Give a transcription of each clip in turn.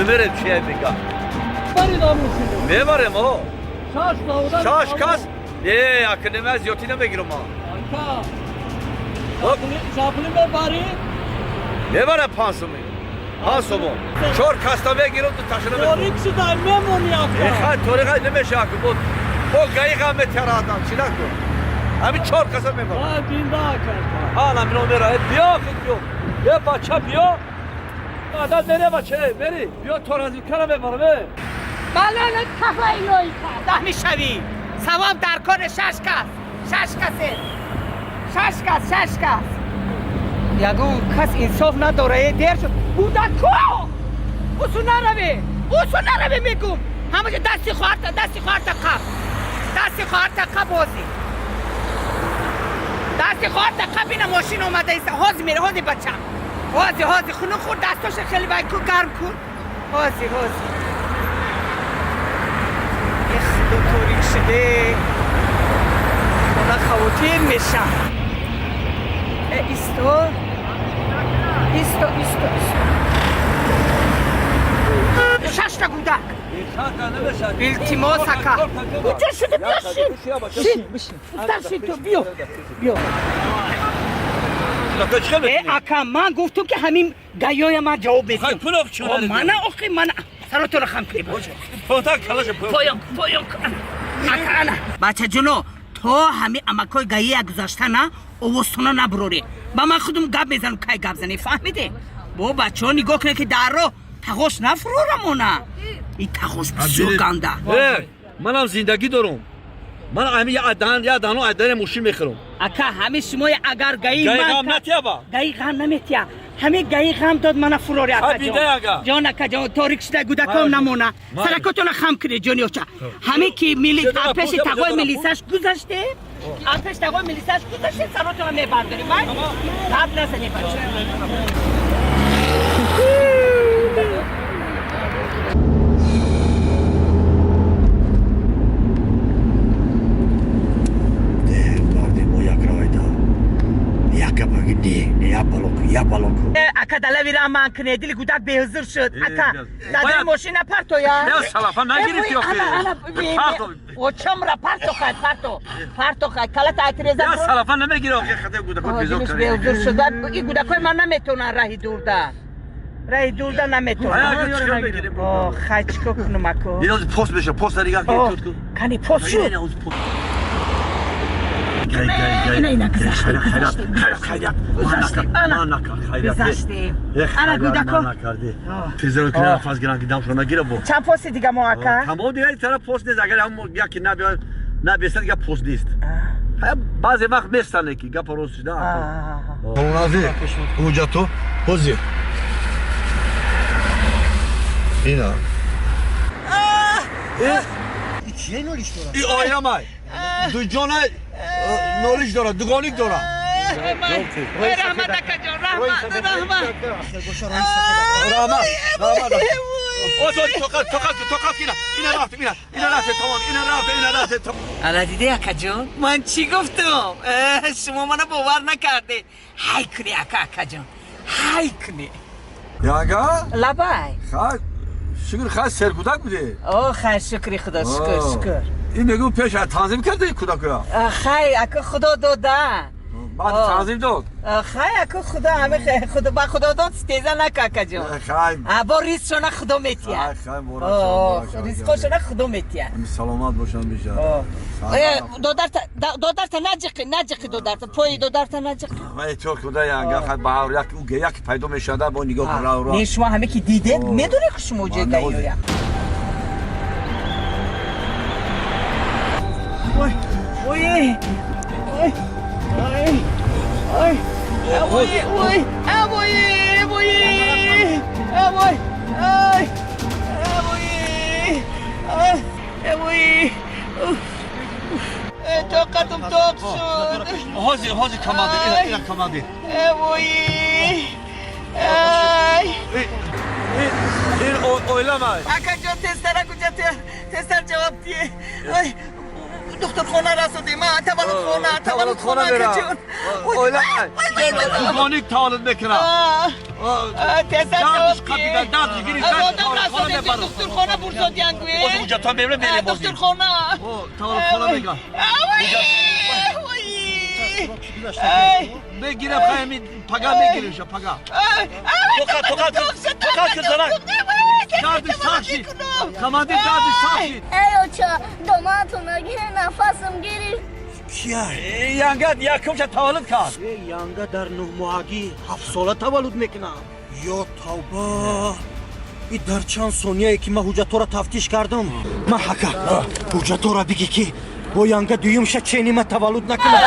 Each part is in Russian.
Ölümerim şey beka. Bari namusunu. Ne var ama o? Şaş lavudan. Şaş kas. Akınımız yotine mi girim ha? Anka. Bak. Şapını be bari. Ne var ya pansı mı? Pansı mu? Çor kastamaya girip de taşını mı? Torikçi da memnun yaptı. Torika ne meşe akı bu? O gayık ahmet yaradan çilak bu. Abi çor kasa mı var? Ha bin daha akar. Ana min omera biyo kıtıyor. Ya paça biyo. Adam nereye başı? Beri. Biyo torazı kara mı var be? بالانت کفای لویکا ده میشوی ثواب در کار شش کس یگون کس انصاف نداره دیر شد بودن کو اوسو نروی میگم همه دستی خواهر تا قب بازی دستی خواهر تا قب این ماشین اومده ایسا حاضی میره حاضی بچم حاضی خونو خور دستاش خیلی باید کو گرم کن حاضی دکتری شده اونا خواتیر میشن ایستو شش تا گودک التماس اکا اینجا شده بیا تو بیا اکا من گفتم که همین گیای من جواب میدیم من سراتو رو خم کنی باشه پایان اکا بچه جنو تو همین امکای گیای گذاشته نه اوستونا نبروری با من خودم گب میزنم که گب زنی فهمیده با بچه ها نگاه کنه که در رو تخوش نفرورمونه این تخوش بسیار گنده منم زندگی دارم من همین یه دانو موشی میخورم اکا همه شما اگر گیای غم نتیا با گیای غم نمیتیا همه گیای غم داد من فروری اکا جان اکا جان تاریک شده گودکام نمونه سرکاتون خم کنه جانی اوچا همه که آتش تقوی ملیساش گذاشته آتش تقوی ملیساش گذاشته سراتون هم میبرداری من لب نزنی بچه اکا دلا ویرا من کنه دل گودک بهزر شد اکا دادر ماشین پرتو یا نه سلافا نگیرید یا او چمرا پرتو خای کلت اعتراض نه سلافا نمیگیره آخه خدا گودک بهزر شد این گودکای من نمیتونن راهی دور نمیتونن اوه خای چیکار کنم اکو اینا پست بشه پست دیگه کنی پست شد اینا گذاشتیم انا گودکو تیزرو کنه فاز گران گیدم شو نگیره بو چند پست دیگه ما اکا تمام دیگه طرف پست نیست اگر هم یکی نبیسته دیگه پست نیست بعضی وقت میستنه که گپ روز شده اونازی اونجا تو پوزی اینا چیه نولیش داره؟ ای آیامای دو جانه نولیش داره دوگانیک داره رحمت اکا جان رحمت توقف اینا رفت تمام حالا دیده اکا جان من چی گفتم شما منو باور نکرده های کنی اکا جان های کنی یاگا لبای شکر خاص سرکودک بوده اوه خیر شکری خدا شکر این میگو پیش تنظیم کرده این کودک خیر اکا خدا داده بعد تنظیم داد خیر اکا خدا همه خدا با خدا داد ستیزه نکا اکا جان خیر با ریز شونه خدا میتیه خیر ریز شونه خدا میتیه سلامت باشن بیشتر دادرت نجقی دادرت پای دادرت نجقی وای تو خدا یا خیر بهار یک پیدا میشده با نگاه کن راه نه شما همه که دیده میدونه که شما جای گیایا وای طاقتم طاق شد هازی کماده اینا کماده این اویلامای اکا جان تستر جواب دیه دخترخانه رسیدیم تولدخانه برم جون اولا خوبانی تولد میکنم دردش قبیدن دردش گیری تولدخانه برم دخترخانه برزادیانگوی اونجا تا میبرم میریم بازی دخترخانه تولدخانه میگم بگیرم خیلی پگا میگیریم شا پگا توقع کن زنک دردش سخشید کماندی دردش سخشید ایوچا دوماتون اگه نفسم گیری ینگت یکم شد تولد کرد یانگا در 9 ماهگی 7 ساله تولد میکنم. یا توبه، این در چند ثانیه که من حجت را تفتیش کردم. من حکا حجت را بگی که با یانگا دویم شد چینی من تولد نکنم.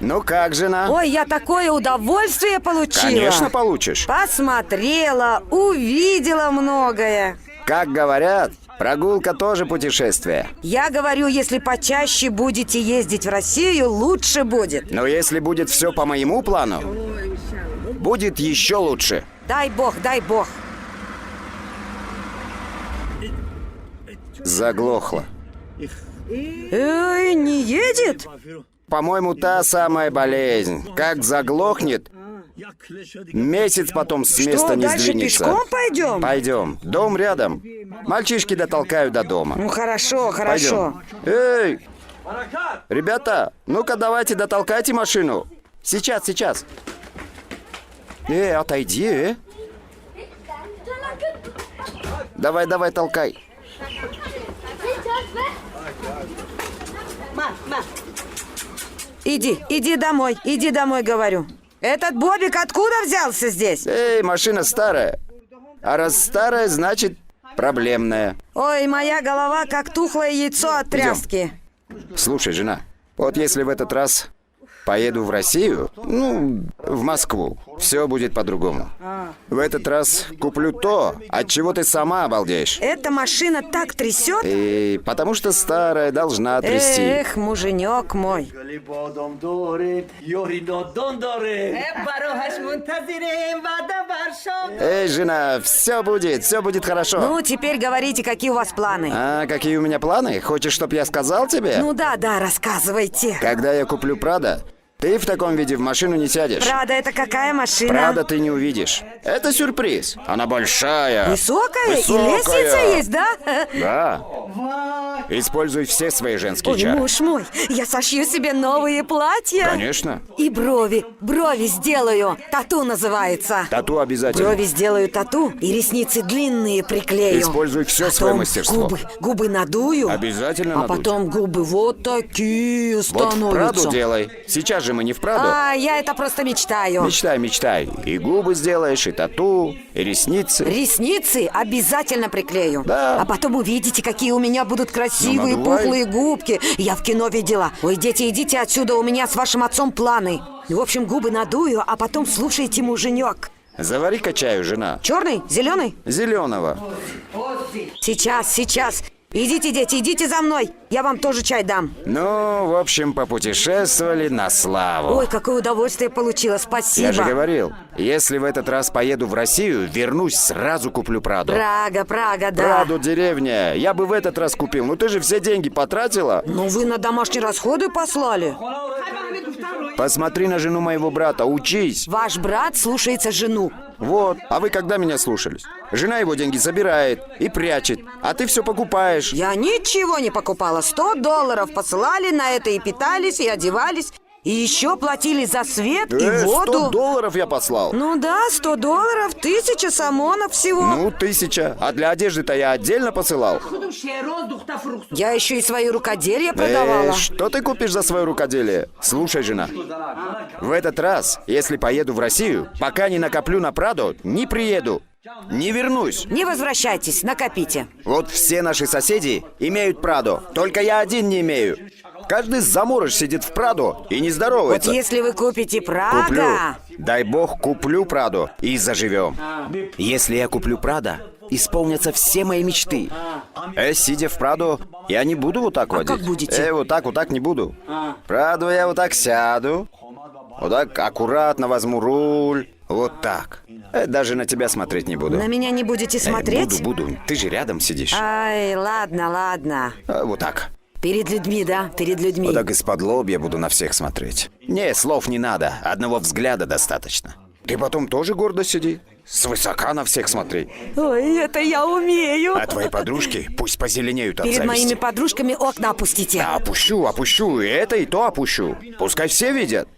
Ну как, жена? Ой, я такое удовольствие получила. Конечно, получишь. Посмотрела, увидела многое. Как говорят, прогулка тоже путешествие. Я говорю, если почаще будете ездить в Россию, лучше будет. Но если будет все по моему плану, будет еще лучше. Дай бог, дай бог. Заглохло. Эй, не едет? По-моему, та самая болезнь. Как заглохнет, месяц потом с места Что, не дальше сдвинется. пешком пойдем? Пойдем. Дом рядом. Мальчишки дотолкают до дома. Ну хорошо, хорошо. Пойдем. Эй! Ребята, ну-ка давайте дотолкайте машину. Сейчас, сейчас. Отойди, Давай, давай, толкай. Иди домой, говорю. Этот Бобик откуда взялся здесь? Эй, машина старая. А раз старая, значит проблемная. Ой, моя голова как тухлое яйцо от тряски. Слушай, жена, вот если в этот раз поеду в Россию, в Москву, все будет по-другому. В этот раз куплю то, от чего ты сама обалдеешь. Эта машина так трясет. И потому что старая должна трясти. Эх, муженек мой. Эй, жена, все будет хорошо. Ну, теперь говорите, какие у вас планы. А какие у меня планы? Хочешь, чтоб я сказал тебе? Ну да, рассказывайте. Когда я куплю Прадо, ты в таком виде в машину не сядешь. Прадо, это какая машина? Прадо ты не увидишь. Это сюрприз. Она большая. Высокая? И лестница есть, да? Да. Используй все свои женские Ой, чары. муж мой, я сошью себе новые платья. Конечно. И брови сделаю. Тату называется. Тату обязательно. Брови сделаю тату и ресницы длинные приклею. Используй все Потом свое мастерство. Губы надую. Обязательно А надуть. потом губы вот такие Вот становятся. в Праду делай. Сейчас же мы не в Праду. А, я это просто мечтаю. Мечтай. И губы сделаешь, и тату, и ресницы. Ресницы обязательно приклею. Да. А потом увидите, какие у меня будут красивые Ну, надувай. пухлые губки. Я в кино видела. Ой, дети, идите отсюда, у меня с вашим отцом планы. В общем, губы надую, а потом слушайте, муженек. Завари-ка чаю, жена. Черный? Зеленый? Зеленого. Сейчас. Идите, дети, идите за мной. Я вам тоже чай дам. Ну, в общем, попутешествовали на славу. Ой, какое удовольствие получила, спасибо. Я же говорил, если в этот раз поеду в Россию, вернусь, сразу куплю Праду. Прага, да. Праду, деревня. Я бы в этот раз купил. Ну ты же все деньги потратила. Ну вы на домашние расходы послали. Посмотри на жену моего брата, учись. Ваш брат слушается жену. Вот. А вы когда меня слушались? Жена его деньги забирает и прячет, а ты все покупаешь. Я ничего не покупала. $100 посылали на это и питались, и одевались. И еще платили за свет и 100 воду. долларов я послал. Ну да, 100 долларов, 1000 самонов всего. Ну, 1000. А для одежды-то я отдельно посылал. Я еще и свои рукоделия продавала. Что ты купишь за свое рукоделие? Слушай, жена. В этот раз, если поеду в Россию, пока не накоплю на Прадо, не приеду. Не вернусь. Не возвращайтесь, накопите. Вот все наши соседи имеют Прадо, только я один не имею. Каждый заморыш сидит в Прадо и не Вот здоровается. если вы купите Куплю. Прага... Дай бог, куплю Прадо и заживем. Если я куплю Прадо, исполнятся все мои мечты. Сидя в Прадо, я не буду вот так водить. как будете? Вот так не буду. Прадо я вот так сяду. Вот так аккуратно возьму руль. Вот так. Даже на тебя смотреть не буду. На меня не будете смотреть? Буду. Ты же рядом сидишь. Ай, ладно. Вот так. Перед людьми, да? Перед людьми. Вот так из-под лобья буду на всех смотреть. Не, слов не надо. Одного взгляда достаточно. Ты потом тоже гордо сиди. Свысока на всех смотри. Ой, это я умею. А твои подружки пусть позеленеют от Перед зависти. моими подружками окна опустите. Да, опущу. И это, и то опущу. Пускай все видят.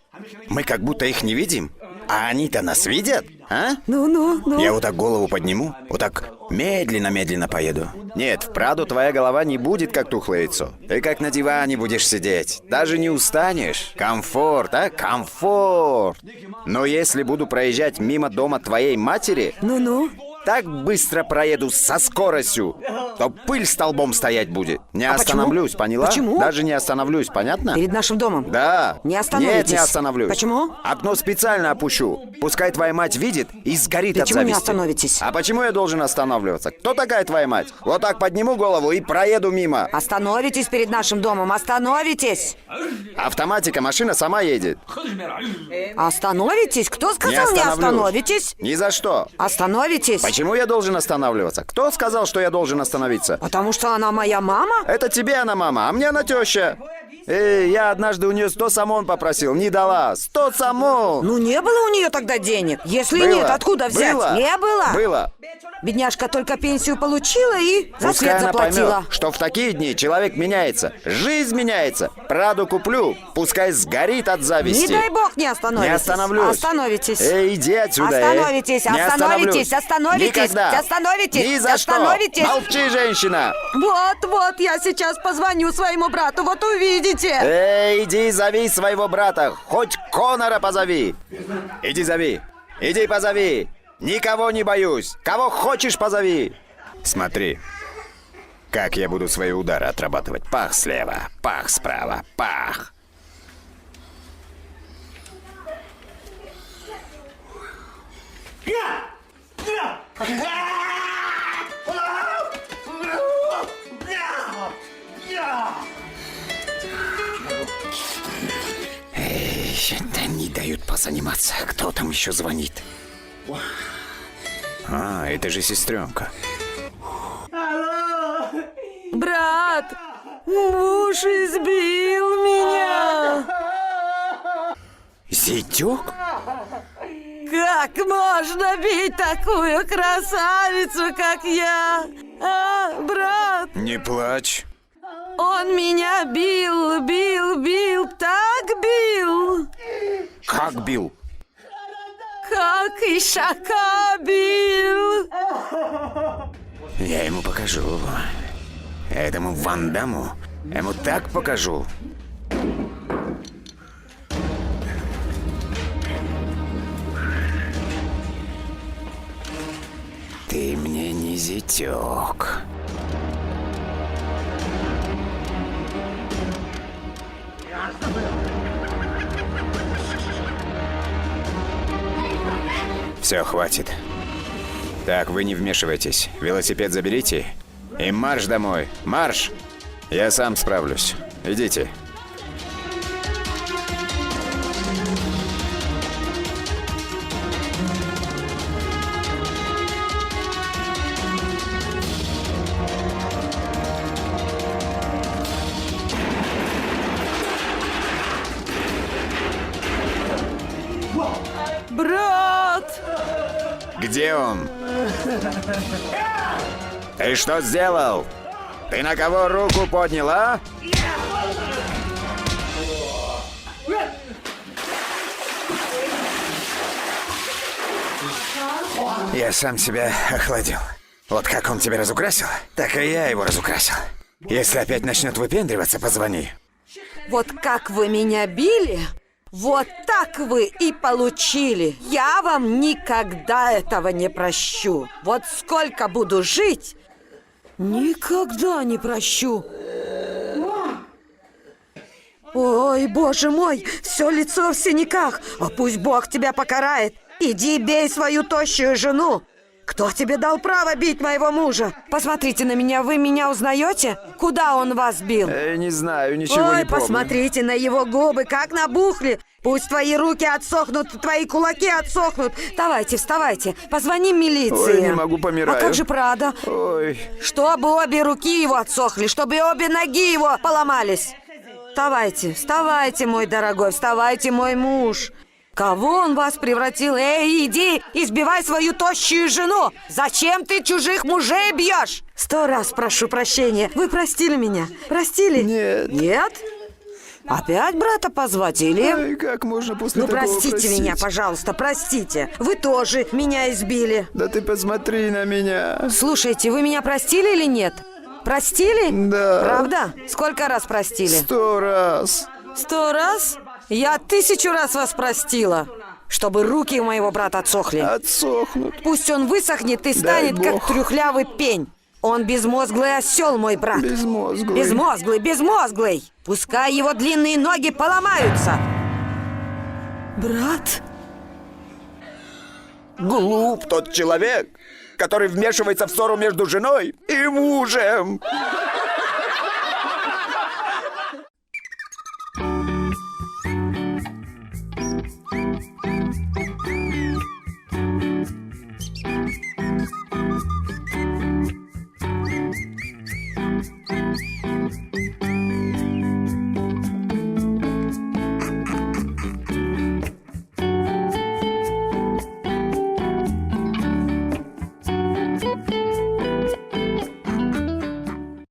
Мы как будто их не видим. А они-то нас видят, а? Ну. Я вот так голову подниму, вот так медленно поеду. Нет, в Прадо твоя голова не будет как тухлое яйцо. Ты как на диване будешь сидеть. Даже не устанешь. Комфорт, а? Комфорт. Но если буду проезжать мимо дома твоей матери... Ну. Так быстро проеду со скоростью, то пыль столбом стоять будет. Не остановлюсь, поняла? Почему? Даже не остановлюсь, понятно? Перед нашим домом? Да. Не остановитесь? Нет, не остановлюсь. Почему? Окно специально опущу. Пускай твоя мать видит и сгорит от Почему не зависти. остановитесь? А почему я должен останавливаться? Кто такая твоя мать? Вот так подниму голову и проеду мимо. Остановитесь перед нашим домом, остановитесь! Автоматика, машина сама едет. Остановитесь? Кто Не сказал не остановлюсь. остановитесь? Ни за что. Остановитесь! Почему я должен останавливаться? Кто сказал, что я должен остановиться? Потому что она моя мама? Это тебе она мама, а мне она теща. Я однажды у нее 100 самон попросил, не дала. 100 самон! Ну не было у нее тогда денег. Если Было. нет, откуда взять? Было. Не было? Было. Бедняжка только пенсию получила и за Пускай свет она заплатила. поймет, что в такие дни человек меняется. Жизнь меняется. Праду куплю, пускай сгорит от зависти. Не дай бог не остановитесь. Не остановлюсь. Остановитесь. Иди отсюда, Остановитесь, Не остановитесь, остановлюсь. остановитесь, Никогда. остановитесь, Ни за остановитесь. что. Молчи, женщина. Вот, я сейчас позвоню своему брату, вот увидите. Иди зови своего брата, хоть Конора позови. Иди зови, иди позови. Никого не боюсь, кого хочешь позови. Смотри, как я буду свои удары отрабатывать. Пах слева, пах справа, пах. Да не дают позаниматься. Кто там еще звонит? Это же сестренка. Брат, муж избил меня. Зятек? Как можно бить такую красавицу, как я? А, брат? Не плачь. Он меня бил, так бил, Как бил? как ишака бил. Я ему покажу. Этому Ван Дамму. Ему так покажу. Ты мне не зятек. Все, хватит. Так, вы не вмешивайтесь. Велосипед заберите. И марш домой. Марш! Я сам справлюсь. Идите. Брат! Где он? Ты что сделал? Ты на кого руку поднял, а? Я сам себя охладил. Вот как он тебя разукрасил, так и я его разукрасил. Если опять начнет выпендриваться, позвони. Вот как вы меня били, вот так вы и получили. Я вам никогда этого не прощу. Вот сколько буду жить, никогда не прощу. Ой, боже мой, все лицо в синяках. А пусть Бог тебя покарает. Иди бей свою тощую жену. Кто тебе дал право бить моего мужа? Посмотрите на меня, вы меня узнаете? Куда он вас бил? Не знаю, ничего Ой, не помню. посмотрите на его губы, как набухли. Пусть твои руки отсохнут, твои кулаки отсохнут. Давайте, вставайте, позвоним милиции. Ой, не могу, помираю. А как же Прада? Ой. Чтобы обе руки его отсохли, чтобы обе ноги его поломались. Вставайте, вставайте, мой дорогой, вставайте, мой муж. Кого он вас превратил? Эй, иди, избивай свою тощую жену! Зачем ты чужих мужей бьешь? 100 раз прошу прощения. Вы простили меня? Простили? Нет. Нет? Опять брата позвать или... Ай, как можно после Ну, такого простите простить? меня, пожалуйста, простите. Вы тоже меня избили. Да ты посмотри на меня. Слушайте, вы меня простили или нет? Простили? Да. Правда? Сколько раз простили? 100 раз. 100 раз? Я 1000 раз вас простила. Чтобы руки у моего брата отсохли. Отсохнут. Пусть он высохнет и Дай станет как бог. трюхлявый пень. Он безмозглый осел, мой брат. Безмозглый. Безмозглый, безмозглый. Пускай его длинные ноги поломаются. Брат? Глуп тот человек, который вмешивается в ссору между женой и мужем.